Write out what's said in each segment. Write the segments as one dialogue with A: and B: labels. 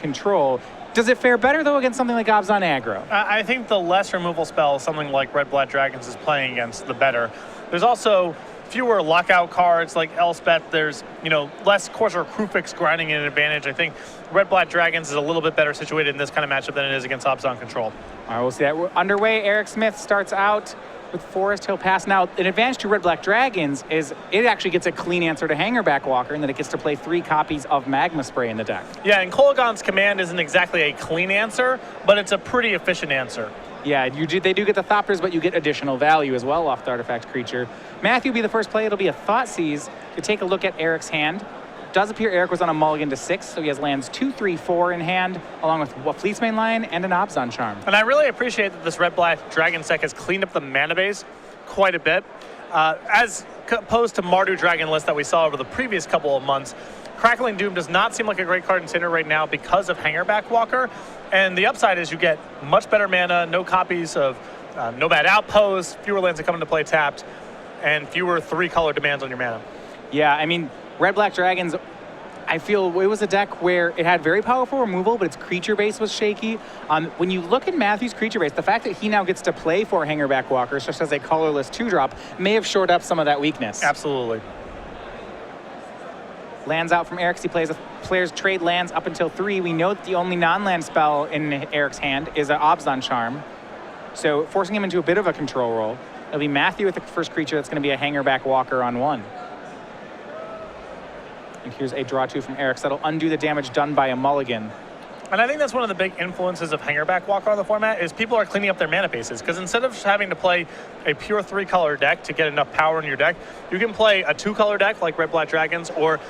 A: control. Does it fare better, though, against something like Abzan aggro?
B: I think the less removal spell something like Red Black Dragons is playing against, the better. There's also fewer lockout cards like Elspeth. There's, less Corsair Krufix grinding in an advantage. I think Red Black Dragons is a little bit better situated in this kind of matchup than it is against Abzan control.
A: All right, we'll see that. We're underway. Erik Smith starts out with Forest Hill Pass. Now, an advantage to Red Black Dragons is it actually gets a clean answer to Hangerback Walker, and then it gets to play 3 copies of Magma Spray in the deck.
B: Yeah, and Kolaghan's command isn't exactly a clean answer, but it's a pretty efficient answer.
A: Yeah, they do get the Thopters, but you get additional value as well off the artifact creature. Matthew will be the first play. It'll be a Thoughtseize to take a look at Erik's hand. Does appear Erik was on a mulligan to 6, so he has lands 2, 3, 4 in hand, along with a Fleece's Line and an Abzan Charm.
B: And I really appreciate that this Red Black Dragon deck has cleaned up the mana base quite a bit. As opposed to Mardu Dragon list that we saw over the previous couple of months, Crackling Doom does not seem like a great card in Standard right now because of Hangerback Walker. And the upside is you get much better mana, no copies of Nomad Outpost, fewer lands that come into play tapped, and fewer 3-color demands on your mana.
A: Yeah, I mean, Red Black Dragons, I feel it was a deck where it had very powerful removal, but its creature base was shaky. When you look at Matthew's creature base, the fact that he now gets to play 4 Hangerback Walkers just as a colorless 2-drop may have shored up some of that weakness.
B: Absolutely.
A: Lands out from Erik. He plays players trade lands up until 3. We know that the only non-land spell in Erik's hand is an Abzan Charm, so forcing him into a bit of a control role. It'll be Matthew with the first creature that's going to be a Hangerback Walker on 1. And here's a draw 2 from Erik. So that'll undo the damage done by a mulligan.
B: And I think that's one of the big influences of Hangerback Walker on the format is people are cleaning up their mana bases. Because instead of having to play a pure 3-color deck to get enough power in your deck, you can play a 2-color deck like Red Black Dragons, or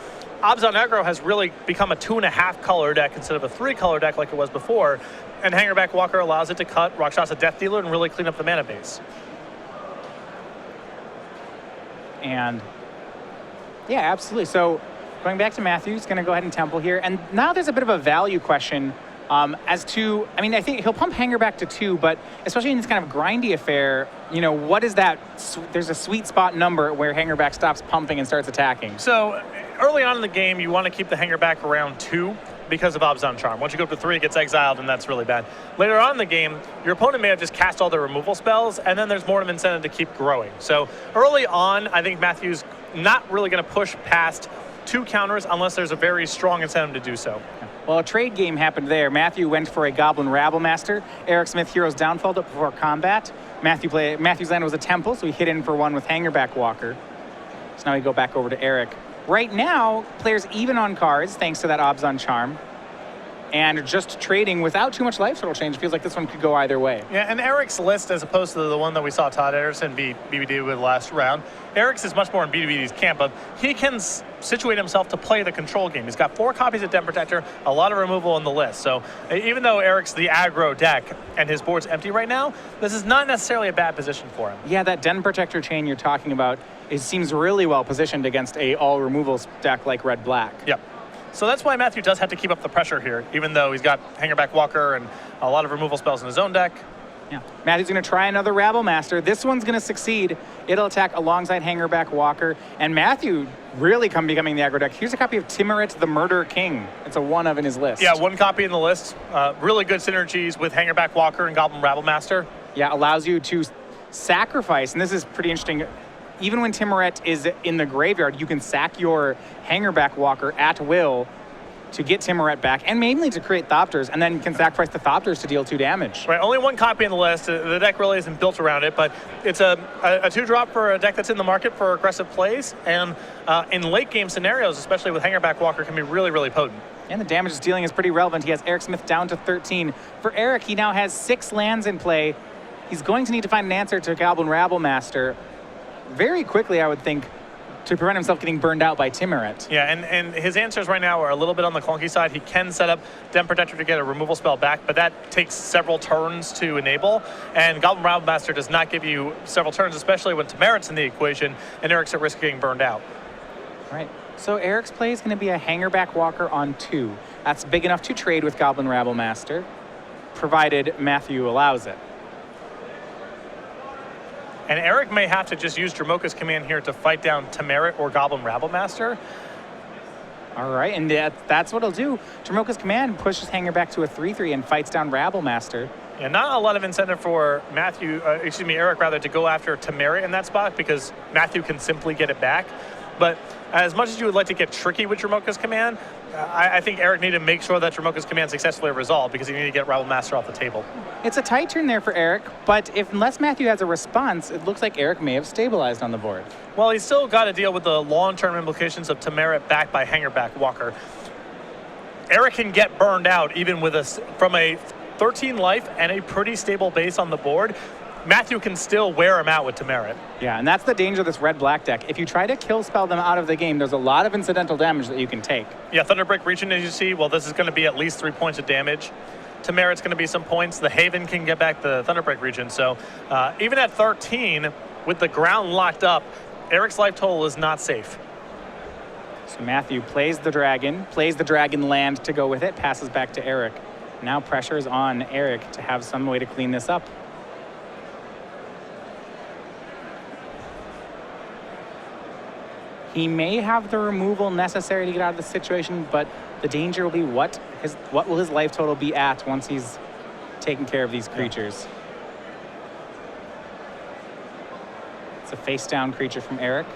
B: Abzan Aggro has really become a 2.5-color deck instead of a 3-color deck like it was before. And Hangerback Walker allows it to cut Rakshasa Death Dealer and really clean up the mana base.
A: And yeah, absolutely. So going back to Matthew, he's going to go ahead and Temple here. And now there's a bit of a value question as to, I mean, I think he'll pump Hangerback to 2, but especially in this kind of grindy affair, what is that? There's a sweet spot number where Hangerback stops pumping and starts attacking.
B: So early on in the game, you want to keep the Hangerback around 2 because of Abzan Charm. Once you go up to 3, it gets exiled, and that's really bad. Later on in the game, your opponent may have just cast all their removal spells, and then there's more of an incentive to keep growing. So early on, I think Matthew's not really going to push past 2 counters unless there's a very strong incentive to do so.
A: Well, a trade game happened there. Matthew went for a Goblin Rabblemaster. Erik Smith Hero's Downfall up before combat. Matthew's land was a Temple, so he hit in for 1 with Hangerback Walker. So now we go back over to Erik. Right now, players even on cards thanks to that Abzan Charm. And just trading without too much life total change, feels like this one could go either way.
B: Yeah, and Erik's list, as opposed to the one that we saw Todd Ederson beat BBD with last round, Erik's is much more in BBD's camp of he can situate himself to play the control game. He's got 4 copies of Den Protector, a lot of removal on the list. So even though Erik's the aggro deck and his board's empty right now, this is not necessarily a bad position for him.
A: Yeah, that Den Protector chain you're talking about, it seems really well positioned against a all removals deck like Red Black.
B: Yep. So that's why Matthew does have to keep up the pressure here, even though he's got Hangerback Walker and a lot of removal spells in his own deck.
A: Yeah. Matthew's going to try another Rabblemaster. This one's going to succeed. It'll attack alongside Hangerback Walker. And Matthew really becoming the aggro deck. Here's a copy of Timurit the Murder King. It's a 1 of in his list.
B: Yeah, 1 copy in the list. Really good synergies with Hangerback Walker and Goblin Rabblemaster.
A: Yeah, allows you to sacrifice, and this is pretty interesting. Even when Timurit is in the graveyard, you can sack your Hangerback Walker at will to get Timurit back, and mainly to create Thopters, and then you can sacrifice the Thopters to deal 2 damage.
B: Right, only 1 copy in the list. The deck really isn't built around it, but it's a 2-drop for a deck that's in the market for aggressive plays, and in late game scenarios, especially with Hangerback Walker, can be really, really potent.
A: And the damage it's dealing is pretty relevant. He has Erik Smith down to 13. For Erik, he now has 6 lands in play. He's going to need to find an answer to Goblin Rabblemaster very quickly, I would think, to prevent himself getting burned out by Timurit.
B: Yeah, and his answers right now are a little bit on the clunky side. He can set up Den Protector to get a removal spell back, but that takes several turns to enable, and Goblin Rabblemaster does not give you several turns, especially when Timurit's in the equation, and Erik's at risk of getting burned out.
A: All right, so Erik's play is going to be a Hangerback Walker on 2. That's big enough to trade with Goblin Rabblemaster, provided Matthew allows it.
B: And Erik may have to just use Dramoka's command here to fight down Timurit or Goblin Rabblemaster.
A: All right, and that's what he'll do. Dromoka's Command pushes Hanger back to a 3/3 and fights down Rabblemaster.
B: Yeah, not a lot of incentive for Erik rather, to go after Temerit in that spot because Matthew can simply get it back. But as much as you would like to get tricky with Dromoka's Command, I think Erik needed to make sure that Dromoka's Command successfully resolved because he needed to get Rabblemaster off the table.
A: It's a tight turn there for Erik, but unless Matthew has a response, it looks like Erik may have stabilized on the board.
B: Well, he's still got to deal with the long-term implications of Temerit backed by Hangerback Walker. Erik can get burned out even with from a 13 life and a pretty stable base on the board. Matthew can still wear him out with Temerit.
A: Yeah, and that's the danger of this red-black deck. If you try to kill spell them out of the game, there's a lot of incidental damage that you can take.
B: Yeah, Thunderbreak Region, as you see, well, this is going to be at least 3 points of damage. Temerit's going to be some points. The Haven can get back the Thunderbreak Region. So even at 13, with the ground locked up, Erik's life total is not safe.
A: So Matthew plays the dragon land to go with it, passes back to Erik. Now pressure is on Erik to have some way to clean this up. He may have the removal necessary to get out of the situation, but the danger will be what will his life total be at once he's taken care of these creatures. It's a face-down creature from Erik.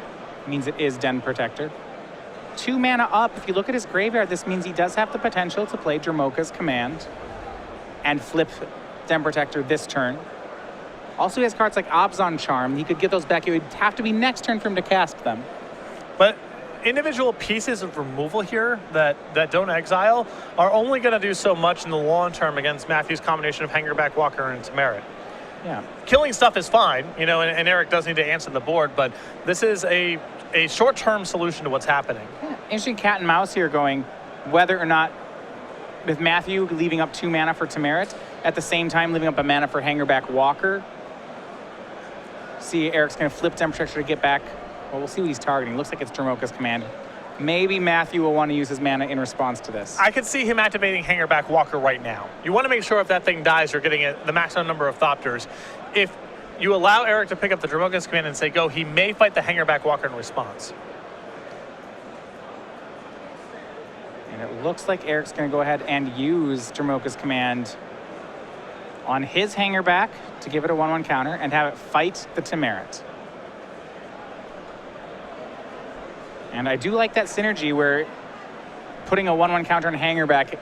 A: Means it is Den Protector. 2 mana up. If you look at his graveyard, this means he does have the potential to play Dromoka's Command and flip Den Protector this turn. Also, he has cards like Abzan Charm. He could get those back. It would have to be next turn for him to cast them.
B: But individual pieces of removal here that don't exile are only going to do so much in the long term against Matthew's combination of Hangerback Walker and Temerit.
A: Yeah.
B: Killing stuff is fine, and Erik does need to answer the board, but this is a short-term solution to what's happening.
A: Yeah. Interesting cat and mouse here going whether or not with Matthew leaving up 2 mana for Temerit, at the same time leaving up a mana for Hangerback Walker. See, Erik's going to flip Den Protector to get back. Well, we'll see what he's targeting. Looks like it's Dromoka's Command. Maybe Matthew will want to use his mana in response to this.
B: I could see him activating Hangerback Walker right now. You want to make sure if that thing dies, you're getting the maximum number of Thopters. If you allow Erik to pick up the Dromoka's Command and say go, he may fight the Hangerback Walker in response.
A: And it looks like Erik's going to go ahead and use Dromoka's Command on his Hangerback to give it a 1/1 counter and have it fight the Temerit. And I do like that synergy where putting a 1/1 counter on Hangerback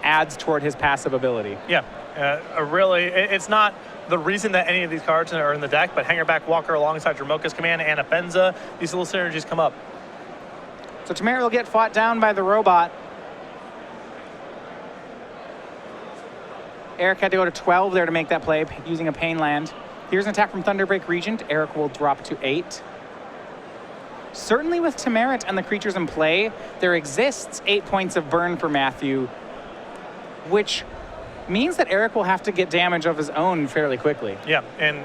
A: adds toward his passive ability.
B: Yeah, it's not the reason that any of these cards are in the deck, but Hangerback Walker alongside Dromoka's Command and Afenza, these little synergies come up.
A: So Temerit will get fought down by the robot. Erik had to go to 12 there to make that play using a Pain Land. Here's an attack from Thunderbreak Regent. Erik will drop to 8. Certainly with Temerit and the creatures in play, there exists 8 points of burn for Matthew, which means that Erik will have to get damage of his own fairly quickly.
B: Yeah, and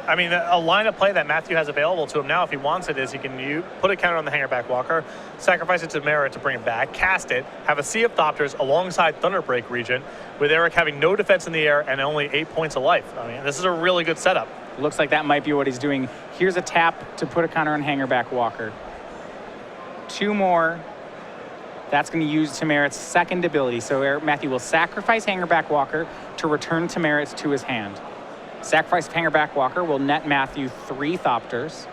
B: a line of play that Matthew has available to him now if he wants it is he can put a counter on the Hangerback Walker, sacrifice it to Temerit to bring it back, cast it, have a Sea of Thopters alongside Thunderbreak Regent, with Erik having no defense in the air and only 8 points of life. This is a really good setup.
A: Looks like that might be what he's doing. Here's a tap to put a counter on Hangerback Walker. 2 more. That's going to use Temerit's second ability. So Matthew will sacrifice Hangerback Walker to return Temerit to his hand. Sacrifice of Hangerback Walker will net Matthew 3 Thopters.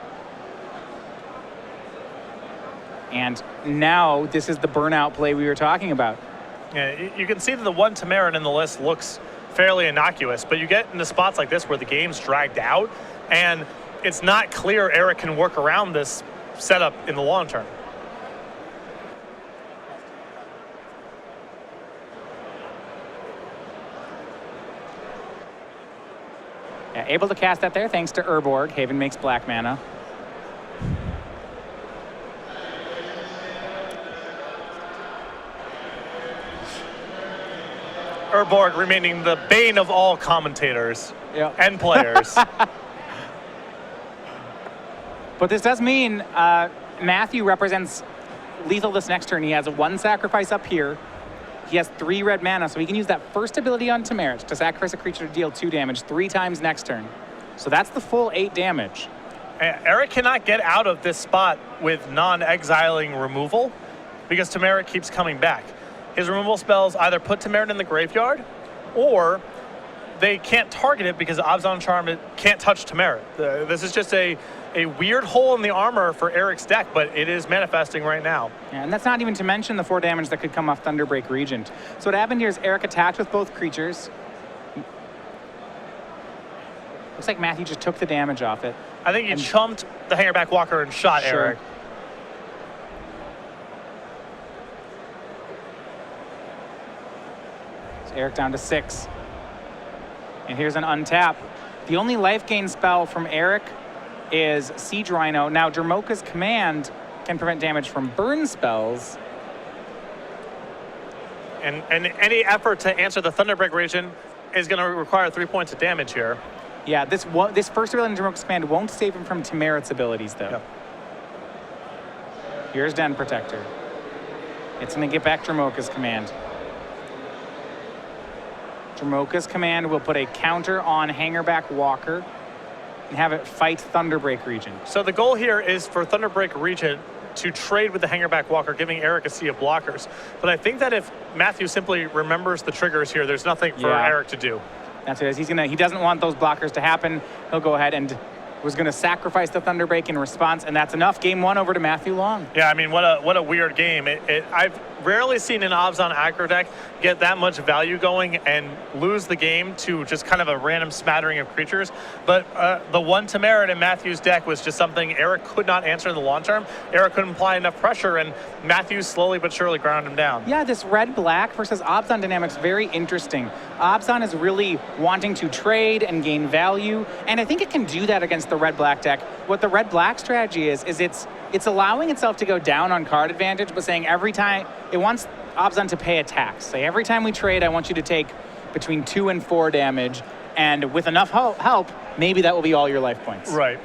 A: And now this is the burnout play we were talking about.
B: Yeah, you can see that the one Temerit in the list looks fairly innocuous, but you get into spots like this where the game's dragged out and it's not clear Erik can work around this setup in the long term.
A: Yeah, able to cast that there thanks to Urborg. Haven makes black mana.
B: Urborg remaining the bane of all commentators and players.
A: But this does mean Matthew represents lethal this next turn. He has 1 sacrifice up here. He has 3 red mana, so he can use that first ability on Temerit to sacrifice a creature to deal 2 damage 3 times next turn. So that's the full 8 damage.
B: Erik cannot get out of this spot with non-exiling removal because Tamara keeps coming back. His removal spells either put Tamara in the graveyard, or they can't target it because Abzan Charm can't touch Tamara. This is just a weird hole in the armor for Erik's deck, but it is manifesting right now.
A: Yeah, and that's not even to mention the 4 damage that could come off Thunderbreak Regent. So what happened here is Erik attacked with both creatures. Looks like Matthew just took the damage off it.
B: I think he chumped the Hangerback Walker and shot Erik.
A: So Erik down to 6. And here's an untap. The only life gain spell from Erik is Siege Rhino. Now, Dromoka's Command can prevent damage from burn spells.
B: And any effort to answer the Thunderbreak region is going to require 3 points of damage here.
A: Yeah, this first ability in Dromoka's Command won't save him from Timerit's abilities, though. Yep. Here's Den Protector. It's going to get back Dromoka's Command. Dromoka's Command will put a counter on Hangerback Walker and have it fight Thunderbreak Regent.
B: So the goal here is for Thunderbreak Regent to trade with the Hangerback Walker, giving Erik a sea of blockers. But I think that if Matthew simply remembers the triggers here, there's nothing for Erik to do.
A: That's it. He doesn't want those blockers to happen. He'll go ahead and was going to sacrifice the Thunderbreak in response, and that's enough. Game 1 over to Matthew Long.
B: Yeah, I mean, what a weird game. I've rarely seen an Abzan aggro deck get that much value going and lose the game to just kind of a random smattering of creatures. But the one Tamarit in Matthew's deck was just something Erik could not answer in the long term. Erik couldn't apply enough pressure, and Matthew slowly but surely ground him down.
A: Yeah, this red-black versus Abzan dynamic's very interesting. Abzan is really wanting to trade and gain value, and I think it can do that against the red-black deck. What the red-black strategy is it's allowing itself to go down on card advantage, but saying every time it wants Abzan to pay a tax. Say every time we trade, I want you to take between 2 and 4 damage, and with enough help, maybe that will be all your life points.
B: Right.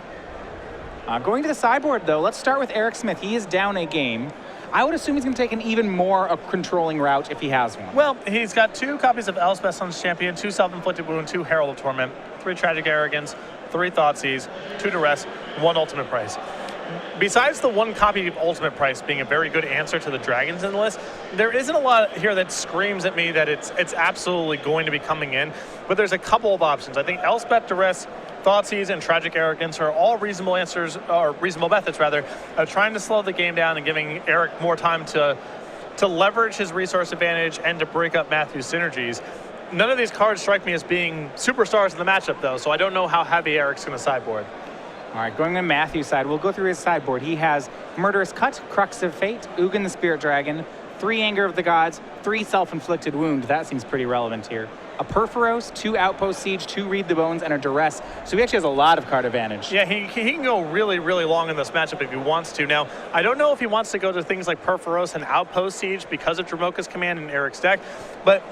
A: Going to the sideboard, though, let's start with Erik Smith. He is down a game. I would assume he's going to take an even more controlling route if he has one.
B: Well, he's got 2 copies of Elspeth Sun's Champion, 2 Self-Inflicted Wound, 2 Herald of Torment, 3 Tragic Arrogance, 3 Thoughtseize, 2 Duress, 1 Ultimate Price. Besides the 1 copy of Ultimate Price being a very good answer to the dragons in the list, there isn't a lot here that screams at me that it's absolutely going to be coming in, but there's a couple of options. I think Elspeth, Duress, Thoughtseize, and Tragic Arrogance are all reasonable answers, or reasonable methods rather, of trying to slow the game down and giving Erik more time to leverage his resource advantage and to break up Matthew's synergies. None of these cards strike me as being superstars in the matchup, though, so I don't know how heavy Erik's going to sideboard.
A: All right, going to Matthew's side, we'll go through his sideboard. He has Murderous Cut, Crux of Fate, Ugin the Spirit Dragon, 3 Anger of the Gods, 3 Self-Inflicted Wound. That seems pretty relevant here. A Perforos, 2 Outpost Siege, 2 Read the Bones, and a Duress. So he actually has a lot of card advantage.
B: Yeah, he can go really, really long in this matchup if he wants to. Now, I don't know if he wants to go to things like Perforos and Outpost Siege because of Dromoka's Command in Erik's deck, but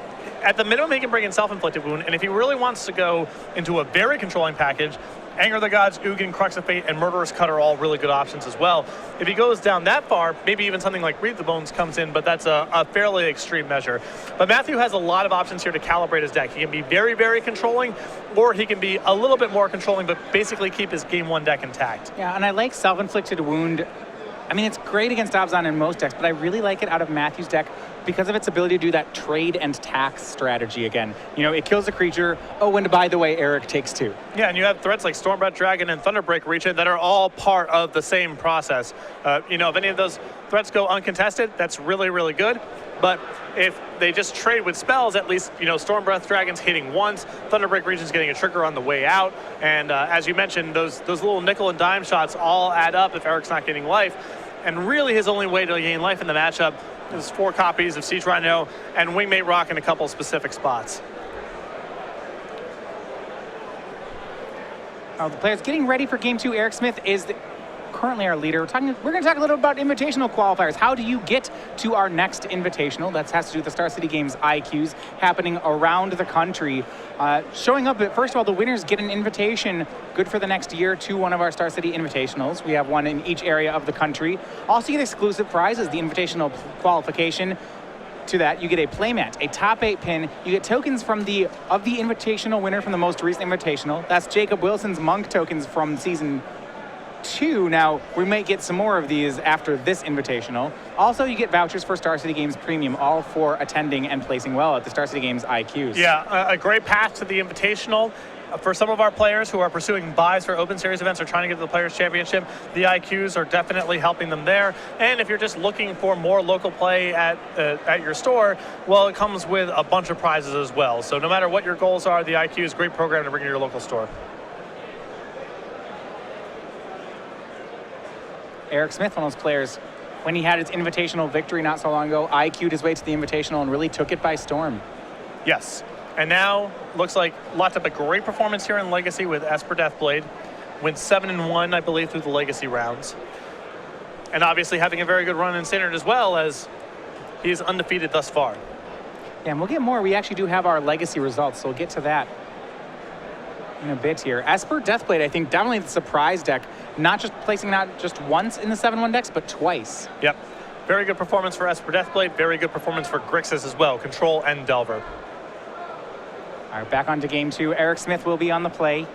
B: at the minimum, he can bring in Self-Inflicted Wound, and if he really wants to go into a very controlling package, Anger of the Gods, Ugin, Crux of Fate, and Murderous Cut are all really good options as well. If he goes down that far, maybe even something like Read the Bones comes in, but that's a fairly extreme measure. But Matthew has a lot of options here to calibrate his deck. He can be very, very controlling, or he can be a little bit more controlling, but basically keep his Game 1 deck intact.
A: Yeah, and I like Self-Inflicted Wound. I mean, it's great against Abzan in most decks, but I really like it out of Matthew's deck because of its ability to do that trade and tax strategy again. You know, it kills a creature. Oh, and by the way, Erik takes 2.
B: Yeah, and you have threats like Stormbreath Dragon and Thunderbreak Regent that are all part of the same process. You know, if any of those threats go uncontested, that's really, really good. But if they just trade with spells, at least, you know, Stormbreath Dragon's hitting once, Thunderbreak Regent's getting a trigger on the way out, and as you mentioned, those little nickel and dime shots all add up if Erik's not getting life. And really his only way to gain life in the matchup is 4 copies of Siege Rhino and Wingmate Rock in a couple specific spots.
A: The players getting ready for Game 2. Erik Smith is currently our leader. We're going to talk a little about invitational qualifiers. How do you get to our next invitational? That has to do with the Star City Games IQs happening around the country. Showing up, first of all, the winners get an invitation good for the next year to one of our Star City Invitationals. We have one in each area of the country. Also, you get exclusive prizes, the invitational qualification. To that, you get a playmat, a top 8 pin. You get tokens from the invitational winner from the most recent invitational. That's Jacob Wilson's Monk tokens from season 2. Now, we might get some more of these after this invitational. Also, you get vouchers for Star City Games Premium, all for attending and placing well at the Star City Games IQs.
B: Yeah, a great path to the invitational. For some of our players who are pursuing buys for Open Series events or trying to get to the Players' Championship, the IQs are definitely helping them there. And if you're just looking for more local play at your store, well, it comes with a bunch of prizes as well. So no matter what your goals are, the IQ is a great program to bring to your local store.
A: Erik Smith, one of those players, when he had his invitational victory not so long ago, IQ'd his way to the invitational and really took it by storm.
B: Yes. And now, looks like locked up a great performance here in Legacy with Esper Deathblade. Went 7-1, I believe, through the Legacy rounds. And obviously having a very good run in Standard as well, as he is undefeated thus far.
A: Yeah, and we'll get more. We actually do have our Legacy results, so we'll get to that in a bit here. Esper Deathblade, I think, definitely the surprise deck. Not just once in the 7-1 decks, but twice.
B: Yep. Very good performance for Esper Deathblade. Very good performance for Grixis as well. Control and Delver.
A: All right, back on to game 2. Erik Smith will be on the play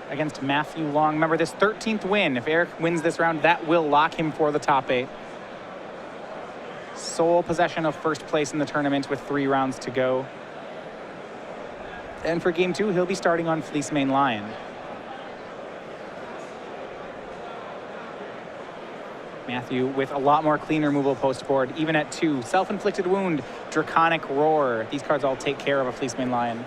A: against Matthew Long. Remember, this 13th win, if Erik wins this round, that will lock him for the top 8. Sole possession of first place in the tournament with 3 rounds to go. And for game 2, he'll be starting on Fleecemane Lion. Matthew with a lot more clean removal post board, even at 2. Self-inflicted wound, Draconic Roar. These cards all take care of a Fleecemane Lion.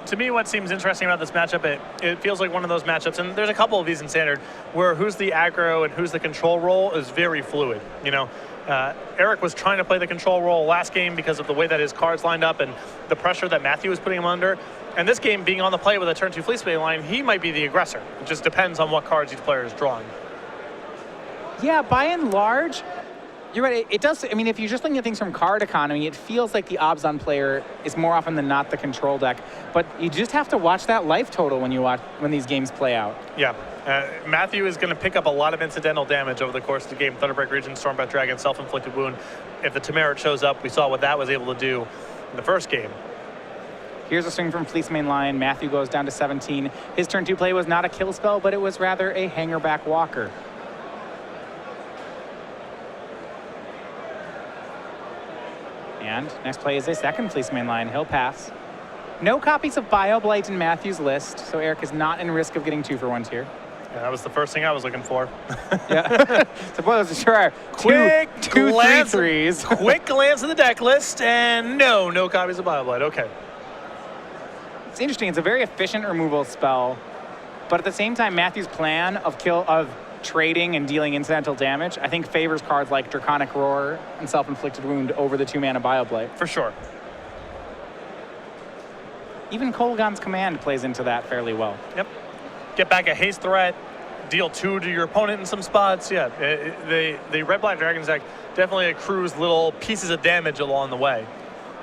B: To me, what seems interesting about this matchup, it feels like one of those matchups, and there's a couple of these in Standard, where who's the aggro and who's the control role is very fluid. You know, Erik was trying to play the control role last game because of the way that his cards lined up and the pressure that Matthew was putting him under. And this game, being on the play with a turn 2 Fleecemane Lion, he might be the aggressor. It just depends on what cards each player is drawing.
A: Yeah, by and large, you're right. It does. I mean, if you're just looking at things from card economy, it feels like the Obzon player is more often than not the control deck. But you just have to watch that life total when these games play out.
B: Yeah. Matthew is going to pick up a lot of incidental damage over the course of the game. Thunderbreak Region, Stormbreath Dragon, Self-Inflicted Wound. If the Temerit shows up, we saw what that was able to do in the first game.
A: Here's a swing from Fleecemane Lion. Matthew goes down to 17. His turn 2 play was not a kill spell, but it was rather a hangerback walker. And next play is a second Fleecemane Lion. He'll pass. No copies of BioBlight in Matthew's list, so Erik is not in risk of getting 2-for-1s here.
B: Yeah, that was the first thing I was looking for.
A: Yeah. So boy, those are
B: quick
A: two
B: glance,
A: 3-3s.
B: Quick glance at the deck list, and no copies of BioBlight. Okay.
A: It's interesting. It's a very efficient removal spell, but at the same time, Matthew's plan of trading and dealing incidental damage, I think favors cards like Draconic Roar and Self-Inflicted Wound over the 2-mana BioBlight.
B: For sure.
A: Even Kolaghan's Command plays into that fairly well.
B: Yep. Get back a haste threat, deal 2 to your opponent in some spots. Yeah, the Red-Black Dragons deck definitely accrues little pieces of damage along the way.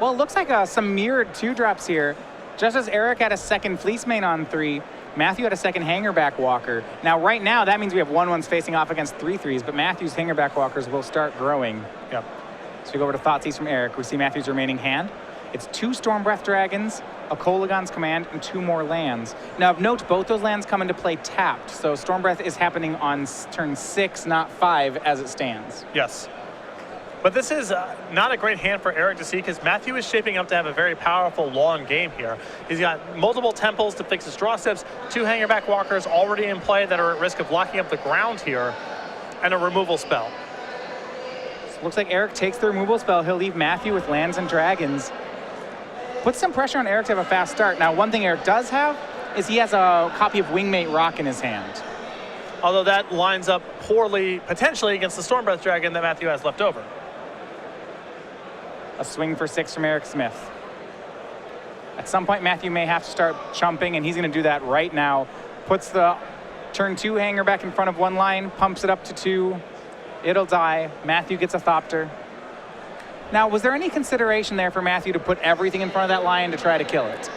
A: Well, it looks like some mirrored 2-drops here. Just as Erik had a second Fleecemane on 3, Matthew had a second Hangerback Walker. Now, right now, that means we have 1-1s facing off against 3-3s, but Matthew's Hangerback Walkers will start growing.
B: Yep.
A: So we go over to Thoughtseize from Erik. We see Matthew's remaining hand. It's 2 Stormbreath Dragons, a Kolaghan's Command, and 2 more lands. Now, of note, both those lands come into play tapped, so Stormbreath is happening on turn 6, not 5, as it stands.
B: Yes. But this is not a great hand for Erik to see, because Matthew is shaping up to have a very powerful, long game here. He's got multiple temples to fix his draw steps, 2 Hangerback Walkers already in play that are at risk of locking up the ground here, and a removal spell.
A: So looks like Erik takes the removal spell. He'll leave Matthew with lands and dragons. Puts some pressure on Erik to have a fast start. Now, one thing Erik does have is he has a copy of Wingmate Rock in his hand.
B: Although that lines up poorly, potentially, against the Stormbreath Dragon that Matthew has left over.
A: A swing for 6 from Erik Smith. At some point, Matthew may have to start chumping, and he's going to do that right now. Puts the turn 2 hanger back in front of 1 line, pumps it up to 2. It'll die. Matthew gets a Thopter. Now, was there any consideration there for Matthew to put everything in front of that lion to try to kill it?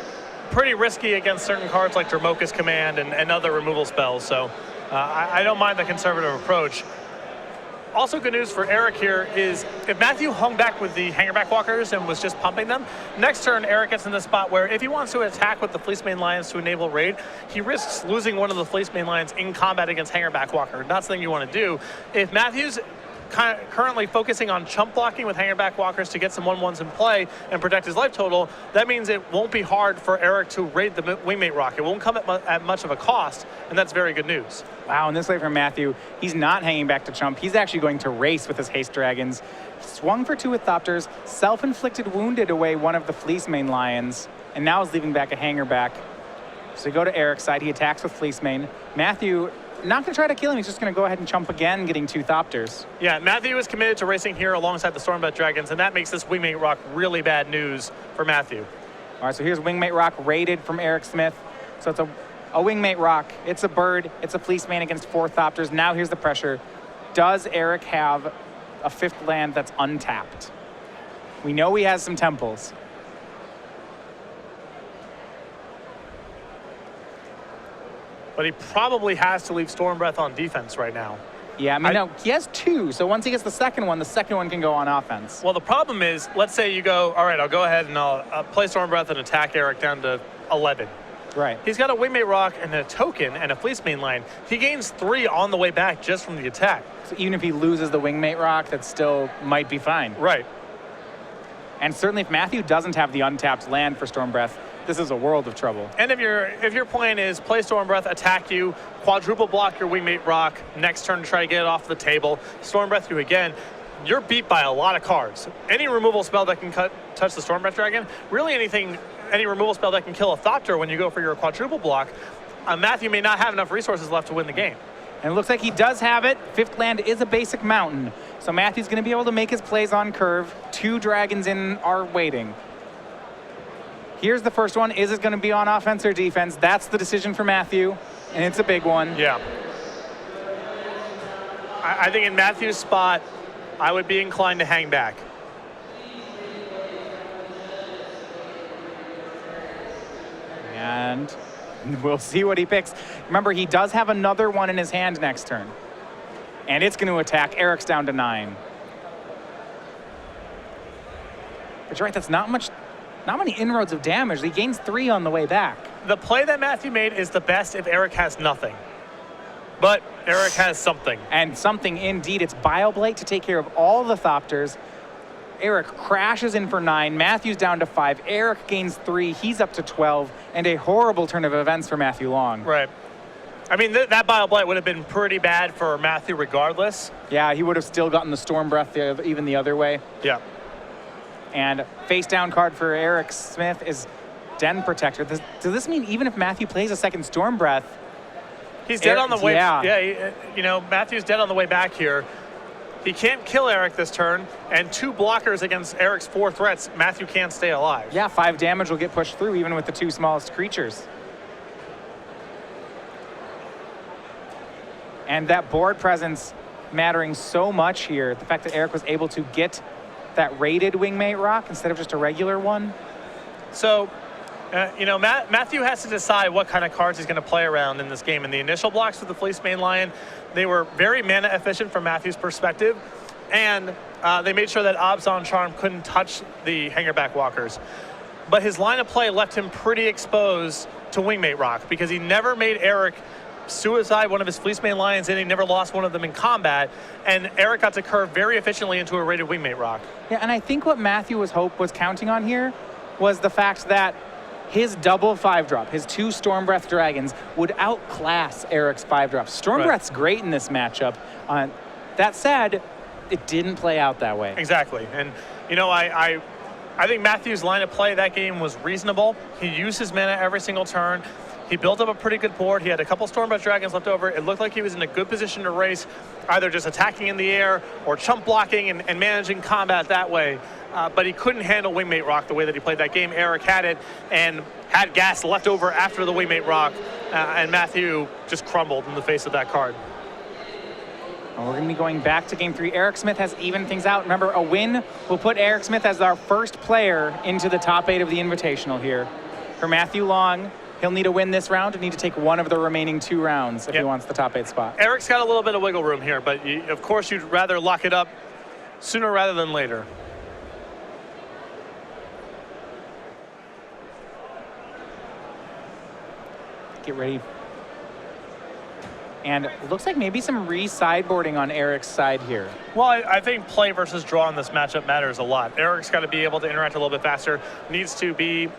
B: Pretty risky against certain cards like Dromoka's Command and other removal spells, so I don't mind the conservative approach. also good news for Erik here is if Matthew hung back with the hangerback walkers and was just pumping them, next turn Erik gets in the spot where if he wants to attack with the Fleece Main Lions to enable raid, he risks losing one of the Fleece Main Lions in combat against hangerback walker. Not something you want to do. If Matthew's currently focusing on chump blocking with hangerback walkers to get some 1-1s in play and protect his life total, that means it won't be hard for Erik to raid the wingmate rock. It won't come at much of a cost, and that's very good news.
A: Wow, and this way from Matthew, he's not hanging back to chump. He's actually going to race with his Haste Dragons. Swung for 2 with Thopters, self-inflicted wounded away one of the Fleece Main Lions, and now is leaving back a hanger back. So we go to Erik's side, he attacks with Fleece Main. Matthew, not going to try to kill him, he's just going to go ahead and chump again, getting 2 Thopters.
B: Yeah, Matthew is committed to racing here alongside the Stormbreath Dragons, and that makes this Wingmate Rock really bad news for Matthew.
A: All right, so here's Wingmate Rock rated from Erik Smith. So it's a Wingmate Rock, it's a bird, it's a Fleece Main against 4 Thopters. Now here's the pressure. Does Erik have a 5th land that's untapped? We know he has some temples.
B: But he probably has to leave Stormbreath on defense right now.
A: Yeah, I mean, no, he has 2, so once he gets the second one can go on offense.
B: Well, the problem is, let's say you go, all right, I'll go ahead and I'll play Stormbreath and attack Erik down to 11.
A: Right.
B: He's got a Wingmate Rock and a token and a Fleece Main Line. He gains 3 on the way back just from the attack.
A: So even if he loses the Wingmate Rock, that still might be fine.
B: Right.
A: And certainly if Matthew doesn't have the untapped land for Stormbreath, this is a world of trouble.
B: And if your plan is play Stormbreath, attack you, quadruple block your Wingmate Rock, next turn to try to get it off the table, Stormbreath you again, you're beat by a lot of cards. Any removal spell that can touch the Stormbreath Dragon, really any removal spell that can kill a Thopter when you go for your quadruple block, Matthew may not have enough resources left to win the game.
A: And it looks like he does have it. 5th land is a basic mountain. So Matthew's going to be able to make his plays on curve. 2 dragons in are waiting. Here's the first one. Is it going to be on offense or defense? That's the decision for Matthew, and it's a big one.
B: Yeah. I think in Matthew's spot, I would be inclined to hang back.
A: And we'll see what he picks. Remember, he does have another one in his hand next turn. And it's going to attack. Erik's down to 9. But you're right, that's not many inroads of damage. He gains 3 on the way back.
B: The play that Matthew made is the best if Erik has nothing. But Erik has something.
A: And something indeed. It's Bioblade to take care of all the Thopters. Erik crashes in for 9. Matthew's down to 5. Erik gains 3. He's up to 12. And a horrible turn of events for Matthew Long.
B: Right. I mean, that Bioblight would have been pretty bad for Matthew regardless.
A: Yeah, he would have still gotten the Stormbreath even the other way.
B: Yeah.
A: And face down card for Erik Smith is Den Protector. Does this mean even if Matthew plays a second Stormbreath,
B: he's dead on the way?
A: Yeah.
B: Matthew's dead on the way back here. He can't kill Erik this turn, and 2 blockers against Erik's 4 threats. Matthew can't stay alive.
A: Yeah, 5 damage will get pushed through even with the 2 smallest creatures. And that board presence mattering so much here. The fact that Erik was able to get that rated Wingmate Rock instead of just a regular one.
B: So, Matthew has to decide what kind of cards he's going to play around in this game. In the initial blocks with the Fleece Main Lion, they were very mana efficient from Matthew's perspective, and they made sure that Abzan Charm couldn't touch the Hangerback Walkers. But his line of play left him pretty exposed to Wingmate Rock because he never made Erik suicide one of his Fleece Main Lions and he never lost one of them in combat, and Erik got to curve very efficiently into a rated Wingmate Rock.
A: Yeah, and I think what Matthew was counting on here was the fact that his double 5-drop, his 2 Stormbreath Dragons, would outclass Erik's 5-drop. Stormbreath's great in this matchup. That said, it didn't play out that way.
B: Exactly, and I think Matthew's line of play that game was reasonable. He used his mana every single turn. He built up a pretty good board. He had a couple Stormbreath Dragons left over. It looked like he was in a good position to race, either just attacking in the air or chump blocking and managing combat that way. But he couldn't handle Wingmate Rock the way that he played that game. Erik had it and had gas left over after the Wingmate Rock, and Matthew just crumbled in the face of that card.
A: And we're going to be going back to game 3. Erik Smith has evened things out. Remember, a win will put Erik Smith as our first player into the top 8 of the Invitational here. For Matthew Long, He'll need to win this round and need to take one of the remaining 2 rounds if he wants the top 8 spot.
B: Erik's got a little bit of wiggle room here, but of course you'd rather lock it up sooner rather than later.
A: Get ready. And it looks like maybe some re-sideboarding on Erik's side here.
B: Well, I think play versus draw in this matchup matters a lot. Erik's got to be able to interact a little bit faster, needs to be,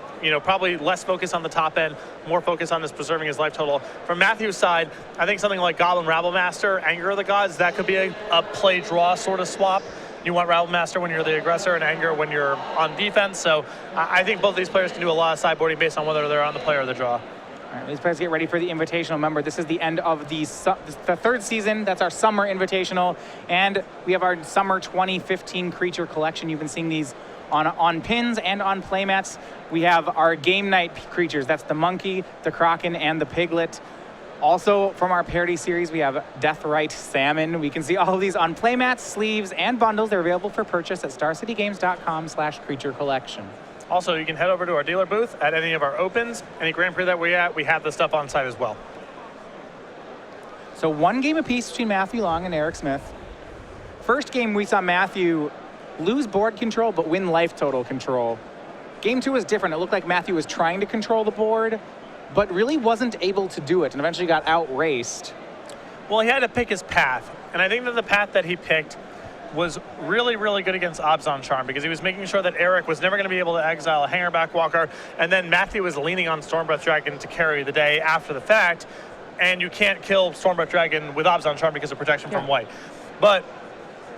B: probably less focus on the top end, more focus on this preserving his life total. From Matthew's side, I think something like Goblin Rabblemaster, Anger of the Gods, that could be a play-draw sort of swap. You want Rabblemaster when you're the aggressor and Anger when you're on defense. So I think both these players can do a lot of sideboarding based on whether they're on the play or the draw.
A: All right, these players get ready for the Invitational. Remember, this is the end of the 3rd season. That's our Summer Invitational. And we have our Summer 2015 Creature Collection. You've been seeing these on pins and on playmats. We have our Game Night creatures. That's the Monkey, the Kraken, and the Piglet. Also, from our parody series, we have Deathrite Salmon. We can see all of these on playmats, sleeves, and bundles. They're available for purchase at starcitygames.com/creature collection.
B: Also, you can head over to our dealer booth at any of our opens. Any Grand Prix that we're at, we have the stuff on site as well.
A: So 1 game apiece between Matthew Long and Erik Smith. First game, we saw Matthew lose board control, but win life total control. Game 2 was different. It looked like Matthew was trying to control the board, but really wasn't able to do it, and eventually got outraced.
B: Well, he had to pick his path, and I think that the path that he picked was really, really good against Abzan Charm because he was making sure that Erik was never going to be able to exile a Hangerback Walker, and then Matthew was leaning on Stormbreath Dragon to carry the day after the fact, and you can't kill Stormbreath Dragon with Abzan Charm because of protection from white. But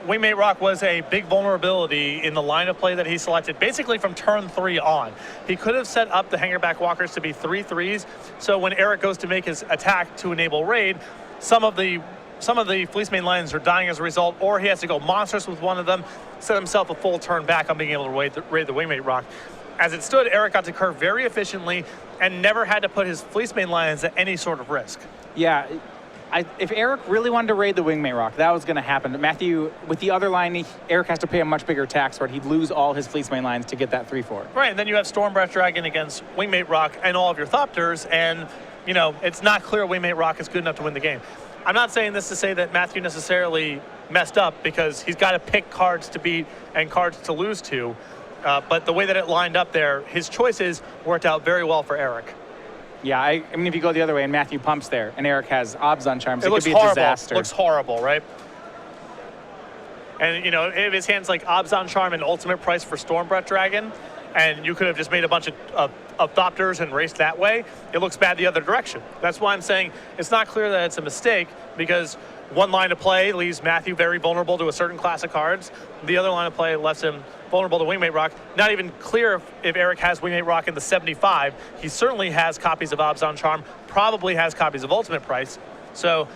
B: Wingmate Rock was a big vulnerability in the line of play that he selected, basically from turn 3 on. He could have set up the Hangerback Walkers to be 3/3s, so when Erik goes to make his attack to enable raid, some of the Fleecemane Lions are dying as a result, or he has to go monstrous with one of them, set himself a full turn back on being able to raid the Wingmate Rock. As it stood, Erik got to curve very efficiently and never had to put his Fleecemane Lions at any sort of risk.
A: Yeah, if Erik really wanted to raid the Wingmate Rock, that was going to happen. Matthew, with the other line, Erik has to pay a much bigger tax for it. He'd lose all his Fleecemane Lions to get that 3/4.
B: Right, and then you have Stormbreath Dragon against Wingmate Rock and all of your Thopters, and it's not clear Wingmate Rock is good enough to win the game. I'm not saying this to say that Matthew necessarily messed up because he's got to pick cards to beat and cards to lose to. But the way that it lined up there, his choices worked out very well for Erik.
A: Yeah, I mean, if you go the other way and Matthew pumps there and Erik has Abzan Charms, it could
B: looks
A: be a
B: horrible.
A: disaster.
B: It looks horrible, right? And, if his hand's like Abzan Charm and Ultimate Price for Stormbreath Dragon, and you could have just made a bunch of Thopters and raced that way, it looks bad the other direction. That's why I'm saying it's not clear that it's a mistake, because one line of play leaves Matthew very vulnerable to a certain class of cards. The other line of play lets him vulnerable to Wingmate Rock. Not even clear if Erik has Wingmate Rock in the 75. He certainly has copies of Abzan Charm, probably has copies of Ultimate Price. So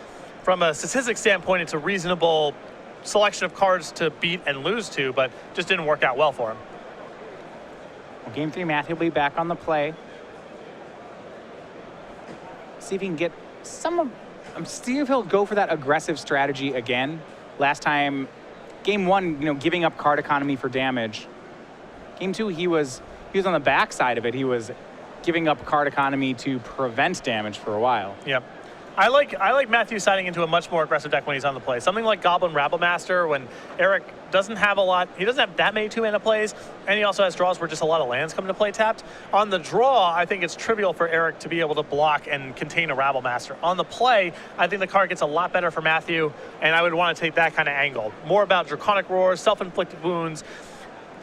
B: from a statistics standpoint, it's a reasonable selection of cards to beat and lose to, but just didn't work out well for him.
A: Well, game 3, Matthew will be back on the play. See if he can get see if he'll go for that aggressive strategy again. Last time, game 1, giving up card economy for damage. Game 2, he was on the back side of it. He was giving up card economy to prevent damage for a while.
B: Yep. I like Matthew siding into a much more aggressive deck when he's on the play. Something like Goblin Rabblemaster, when Erik doesn't have a lot, he doesn't have that many 2-mana plays, and he also has draws where just a lot of lands come to play tapped. On the draw, I think it's trivial for Erik to be able to block and contain a Rabblemaster. On the play, I think the card gets a lot better for Matthew, and I would want to take that kind of angle. More about Draconic Roars, self-inflicted wounds,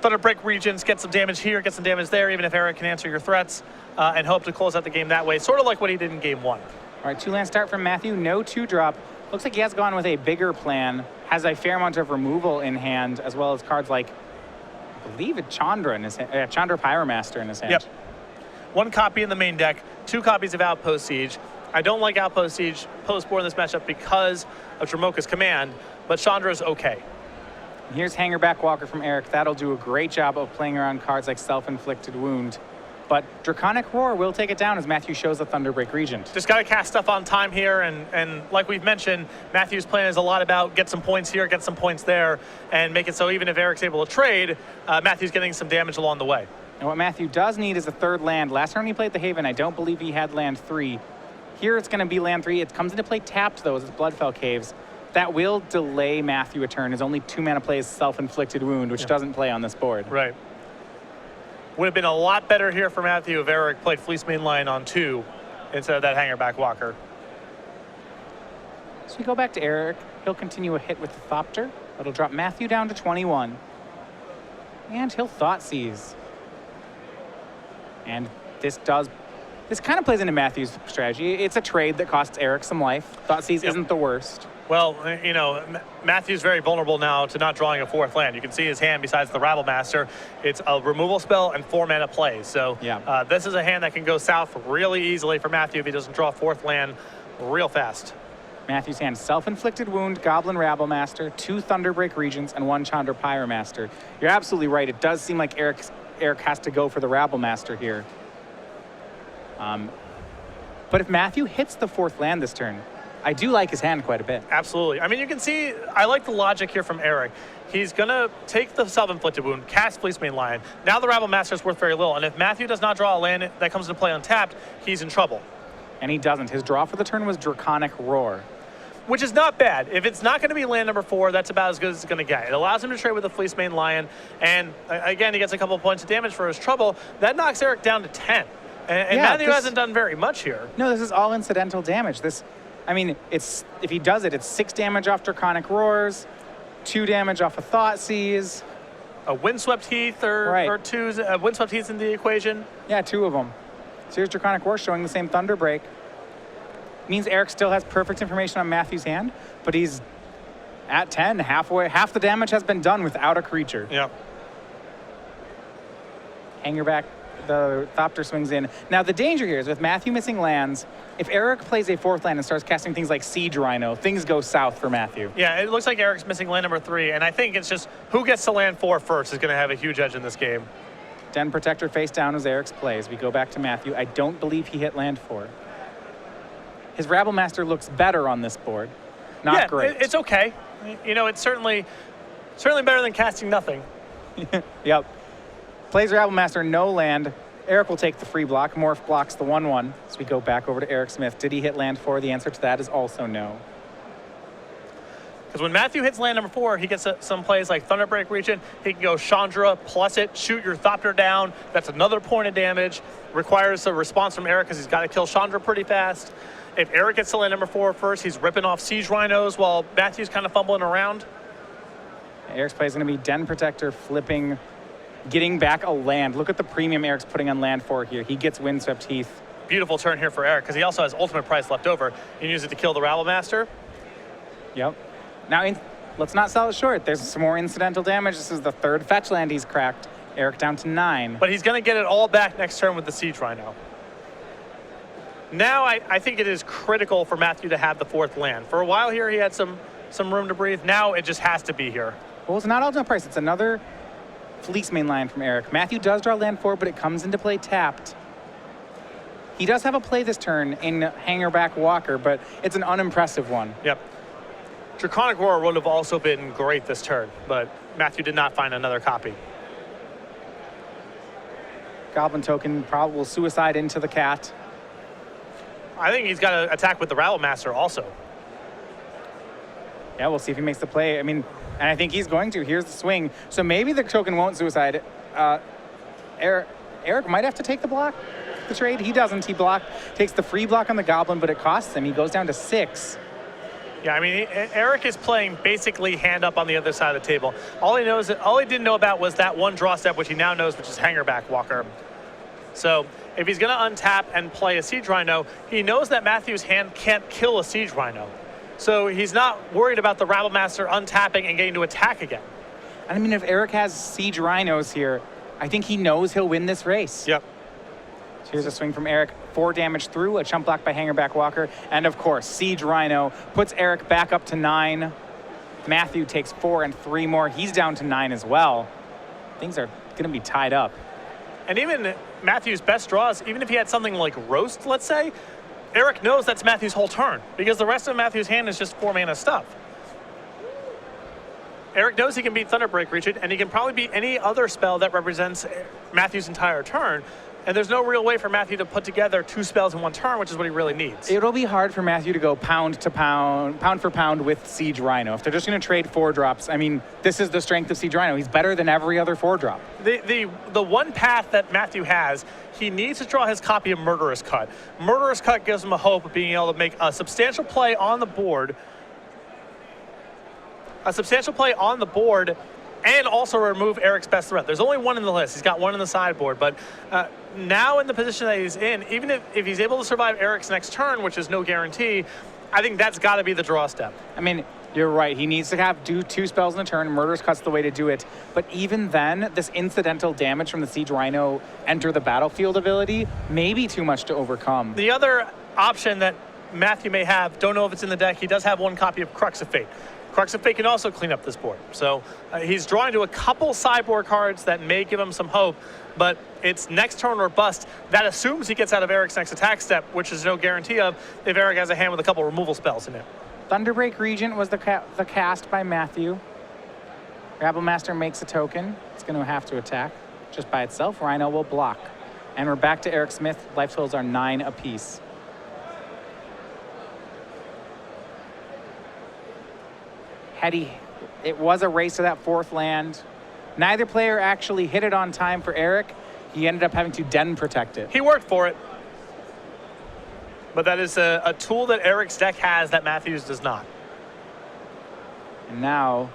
B: Thunderbreak Regents, get some damage here, get some damage there, even if Erik can answer your threats, and hope to close out the game that way, sort of like what he did in game 1.
A: All right, 2-land start from Matthew, no 2-drop. Looks like he has gone with a bigger plan, has a fair amount of removal in hand, as well as cards like, I believe, Chandra Pyromaster in his hand.
B: Yep. 1 copy in the main deck, 2 copies of Outpost Siege. I don't like Outpost Siege post-board in this matchup because of Dramoka's command, but Chandra's okay.
A: Here's Hangerback Walker from Erik. That'll do a great job of playing around cards like Self-Inflicted Wound. But Draconic Roar will take it down as Matthew shows the Thunderbreak Regent.
B: Just got to cast stuff on time here, and like we've mentioned, Matthew's plan is a lot about get some points here, get some points there, and make it so even if Erik's able to trade, Matthew's getting some damage along the way.
A: And what Matthew does need is a third land. Last turn he played the Haven, I don't believe he had land 3. Here it's going to be land 3. It comes into play tapped, though, as it's Bloodfell Caves. That will delay Matthew a turn. His only 2-mana play is Self-Inflicted Wound, which doesn't play on this board.
B: Right. Would have been a lot better here for Matthew if Erik played Fleece Mainline on 2 instead of that Hangerback Walker.
A: So we go back to Erik. He'll continue a hit with the Thopter. That'll drop Matthew down to 21. And he'll Thoughtseize. And this kind of plays into Matthew's strategy. It's a trade that costs Erik some life. Thoughtseize isn't the worst.
B: Well, you know, Matthew's very vulnerable now to not drawing a 4th land. You can see his hand besides the Rabblemaster. It's a removal spell and 4-mana play. So this is a hand that can go south really easily for Matthew if he doesn't draw a 4th land real fast.
A: Matthew's hand, Self-Inflicted Wound, Goblin Rabblemaster, 2 Thunderbreak Regents, and 1 Chandra Pyromaster. You're absolutely right. It does seem like Erik has to go for the Rabblemaster here. But if Matthew hits the 4th land this turn, I do like his hand quite a bit.
B: Absolutely. I mean, you can see, I like the logic here from Erik. He's going to take the Self-Inflicted Wound, cast Fleece Mainline. Now the Rabblemaster is worth very little, and if Matthew does not draw a land that comes into play untapped, he's in trouble.
A: And he doesn't. His draw for the turn was Draconic Roar.
B: Which is not bad. If it's not going to be land number 4, that's about as good as it's going to get. It allows him to trade with the Fleece Main Lion, and again, he gets a couple of points of damage for his trouble. That knocks Erik down to 10. And Matthew hasn't done very much here.
A: No, this is all incidental damage. I mean, if he does it, it's 6 damage off Draconic Roars, 2 damage off a Thoughtseize.
B: A Windswept Heath or 2 Windswept Heath's in the equation.
A: Yeah, 2 of them. So here's Draconic Roar showing the same Thunderbreak. Means Erik still has perfect information on Matthew's hand, but he's at 10, halfway. Half the damage has been done without a creature.
B: Yep.
A: Hangerback, the Thopter swings in. Now the danger here is with Matthew missing lands, if Erik plays a 4th land and starts casting things like Siege Rhino, things go south for Matthew.
B: Yeah, it looks like Erik's missing land number 3, and I think it's just who gets to land 4 first is going to have a huge edge in this game.
A: Den Protector face down was Erik's plays. We go back to Matthew. I don't believe he hit land 4. His Rabblemaster looks better on this board. Not great.
B: It's okay. You know, it's certainly better than casting nothing.
A: Yep. Plays Rabblemaster, no land. Erik will take the free block. Morph blocks the 1/1. So we go back over to Erik Smith. Did he hit land 4? The answer to that is also no.
B: Because when Matthew hits land number 4, he gets some plays like Thunderbreak Regent. He can go Chandra, plus it, shoot your Thopter down. That's another point of damage. Requires a response from Erik because he's got to kill Chandra pretty fast. If Erik gets to land number 4 first, he's ripping off Siege Rhinos while Matthew's kind of fumbling around.
A: Erik's play is going to be Den Protector, flipping, getting back a land. Look at the premium Erik's putting on land 4 here. He gets Windswept Heath.
B: Beautiful turn here for Erik because he also has ultimate price left over. You can use it to kill the Rabblemaster.
A: Yep. Now, let's not sell it short. There's some more incidental damage. This is the 3rd fetch land he's cracked. Erik down to 9.
B: But he's going to get it all back next turn with the Siege Rhino. Now I think it is critical for Matthew to have the 4th land. For a while here, he had some room to breathe. Now it just has to be here.
A: Well, it's not ultimate price. It's another Fleece Main line from Erik. Matthew does draw land 4, but it comes into play tapped. He does have a play this turn in Hangerback Walker, but it's an unimpressive one.
B: Yep. Draconic Roar would have also been great this turn, but Matthew did not find another copy.
A: Goblin Token probably will suicide into the cat.
B: I think he's got to attack with the Rabblemaster also.
A: Yeah, we'll see if he makes the play. I mean, and I think he's going to. Here's the swing. So maybe the token won't suicide. Erik might have to take the trade. He doesn't. He takes the free block on the Goblin, but it costs him. He goes down to 6.
B: Yeah, I mean, Erik is playing basically hand up on the other side of the table. All he didn't know about was that one draw step, which he now knows, which is Hangerback Walker. So if he's going to untap and play a Siege Rhino, he knows that Matthew's hand can't kill a Siege Rhino. So he's not worried about the Rabblemaster untapping and getting to attack again.
A: I mean, if Erik has Siege Rhinos here, I think he knows he'll win this race.
B: Yep.
A: So here's a swing from Erik. 4 damage through, a chump block by Hangerback Walker. And of course, Siege Rhino puts Erik back up to 9. Matthew takes 4 and 3 more. He's down to 9 as well. Things are going to be tied up.
B: And even Matthew's best draws, even if he had something like Roast, let's say, Erik knows that's Matthew's whole turn because the rest of Matthew's hand is just 4-mana stuff. Erik knows he can beat Thunderbreak Regent, and he can probably beat any other spell that represents Matthew's entire turn. And there's no real way for Matthew to put together 2 spells in 1 turn, which is what he really needs.
A: It'll be hard for Matthew to go pound for pound with Siege Rhino. If they're just going to trade 4-drops, I mean, this is the strength of Siege Rhino. He's better than every other 4-drop.
B: The one path that Matthew has, he needs to draw his copy of Murderous Cut. Murderous Cut gives him a hope of being able to make a substantial play on the board. And also remove Erik's best threat. There's only 1 in the list. He's got 1 in the sideboard, but now in the position that he's in, even if he's able to survive Erik's next turn, which is no guarantee, I think that's got to be the draw step.
A: I mean, you're right. He needs to do 2 spells in a turn. Murderous Cut's the way to do it. But even then, this incidental damage from the Siege Rhino enter the battlefield ability may be too much to overcome.
B: The other option that Matthew may have, don't know if it's in the deck, he does have 1 copy of Crux of Fate. Crux of Fate can also clean up this board. So he's drawing to a couple sideboard cards that may give him some hope, but it's next turn or bust. That assumes he gets out of Erik's next attack step, which is no guarantee of if Erik has a hand with a couple removal spells in it.
A: Thunderbreak Regent was the cast by Matthew. Rabblemaster makes a token. It's going to have to attack just by itself. Rhino will block. And we're back to Erik Smith. Life totals are 9 apiece. Heady. It was a race to that 4th land. Neither player actually hit it on time for Erik. He ended up having to den protect it.
B: He worked for it. But that is a tool that Erik's deck has that Matthew's does not.
A: And now,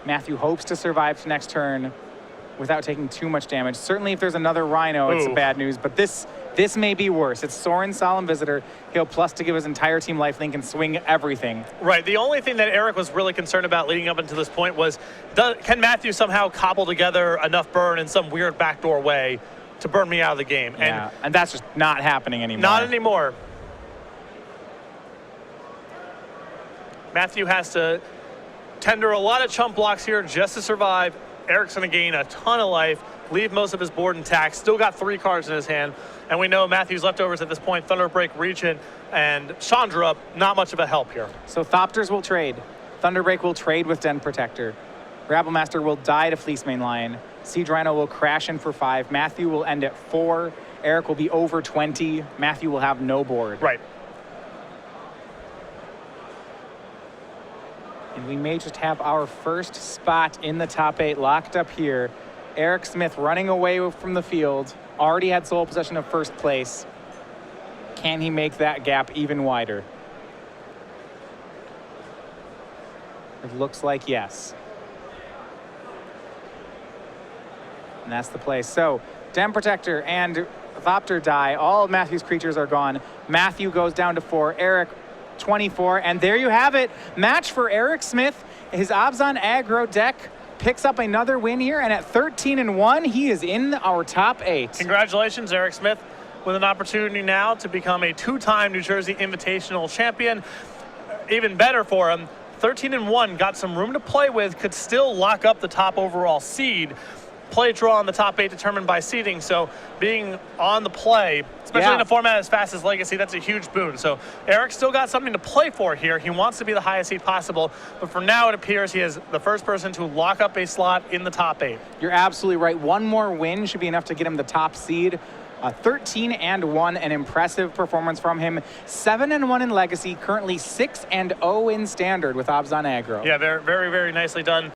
A: Matthew hopes to survive to next turn without taking too much damage. Certainly if there's another Rhino, it's bad news. But this may be worse. It's Sorin Solemn Visitor. He'll plus to give his entire team lifelink and swing everything.
B: Right. The only thing that Erik was really concerned about leading up until this point was, can Matthew somehow cobble together enough burn in some weird backdoor way to burn me out of the game?
A: Yeah, and that's just not happening anymore.
B: Not anymore. Matthew has to tender a lot of chump blocks here just to survive. Erik's going to gain a ton of life, leave most of his board intact, still got 3 cards in his hand, and we know Matthew's leftovers at this point, Thunderbreak Regent and Chandra, not much of a help here.
A: So Thopters will trade. Thunderbreak will trade with Den Protector. Rabblemaster will die to Fleecemane Lion. Siege Rhino will crash in for 5. Matthew will end at 4. Erik will be over 20. Matthew will have no board.
B: Right.
A: And we may just have our first spot in the top 8 locked up here. Erik Smith running away from the field. Already had sole possession of first place. Can he make that gap even wider? It looks like yes. And that's the play. So, Den Protector and Thopter die. All of Matthew's creatures are gone. Matthew goes down to 4. Erik 24, and there you have it. Match for Erik Smith. His Abzan aggro deck picks up another win here, and at 13-1, he is in our top 8.
B: Congratulations, Erik Smith, with an opportunity now to become a 2-time New Jersey Invitational champion. Even better for him, 13-1, got some room to play with, could still lock up the top overall seed. Play draw in the top 8 determined by seeding, so being on the play, especially in a format as fast as Legacy, that's a huge boon. So Erik still got something to play for here. He wants to be the highest seed possible, but for now it appears he is the first person to lock up a slot in the top 8.
A: You're absolutely right. One more win should be enough to get him the top seed. 13-1, an impressive performance from him. 7-1 in Legacy, currently 6-0 in Standard with Abzan aggro.
B: Yeah, very, very, very nicely done.